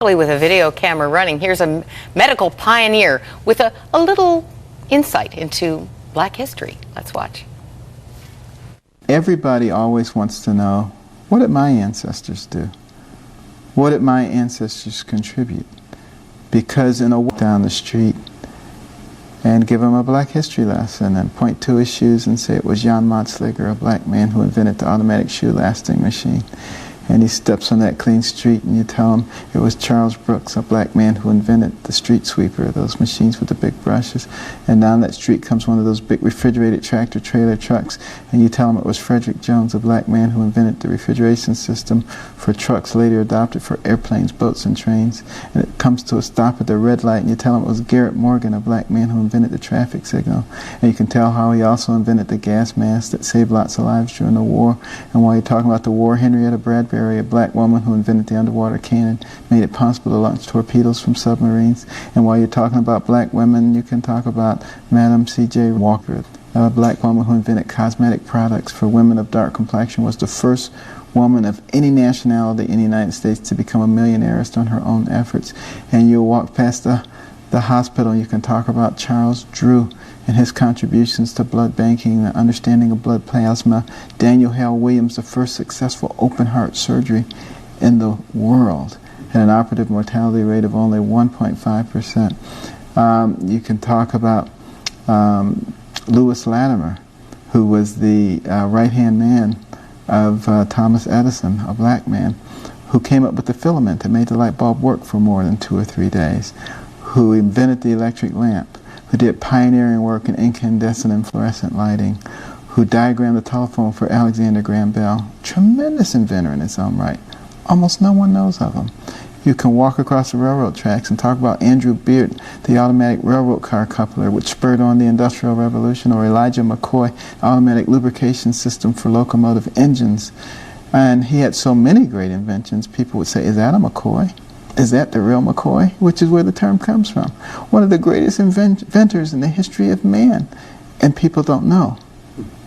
With a video camera running, here's a medical pioneer with a little insight into Black history. Let's watch. Everybody always wants to know, what did my ancestors do? What did my ancestors contribute? Because in a walk down the street and give him a Black history lesson and point to his shoes and say it was Jan Madsliger, a black man who invented the automatic shoe lasting machine. And he steps on that clean street and you tell him it was Charles Brooks, a black man who invented the street sweeper, those machines with the big brushes. And down that street comes one of those big refrigerated tractor trailer trucks and you tell him it was Frederick Jones, a black man who invented the refrigeration system for trucks later adopted for airplanes, boats, and trains. And it comes to a stop at the red light and you tell him it was Garrett Morgan, a black man who invented the traffic signal. And you can tell how he also invented the gas mask that saved lots of lives during the war. And while you're talking about the war, Henrietta Bradbury, a black woman who invented the underwater cannon, made it possible to launch torpedoes from submarines. And while you're talking about black women, you can talk about Madam C.J. Walker, a black woman who invented cosmetic products for women of dark complexion, was the first woman of any nationality in the United States to become a millionaire based on her own efforts. And you'll walk past the hospital and you can talk about Charles Drew and his contributions to blood banking, the understanding of blood plasma. Daniel Hale Williams, the first successful open heart surgery in the world, had an operative mortality rate of only 1.5%. You can talk about Lewis Latimer, who was the right-hand man of Thomas Edison, a black man, who came up with the filament that made the light bulb work for more than 2 or 3 days, who invented the electric lamp, who did pioneering work in incandescent and fluorescent lighting, who diagrammed the telephone for Alexander Graham Bell. Tremendous inventor in his own right. Almost no one knows of him. You can walk across the railroad tracks and talk about Andrew Beard, the automatic railroad car coupler, which spurred on the Industrial Revolution, or Elijah McCoy, the automatic lubrication system for locomotive engines. And he had so many great inventions, people would say, is that a McCoy? Is that the real McCoy? Which is where the term comes from. One of the greatest inventors in the history of man. And people don't know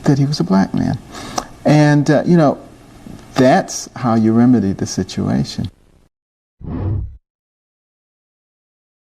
that he was a black man. And, you know, that's how you remedy the situation.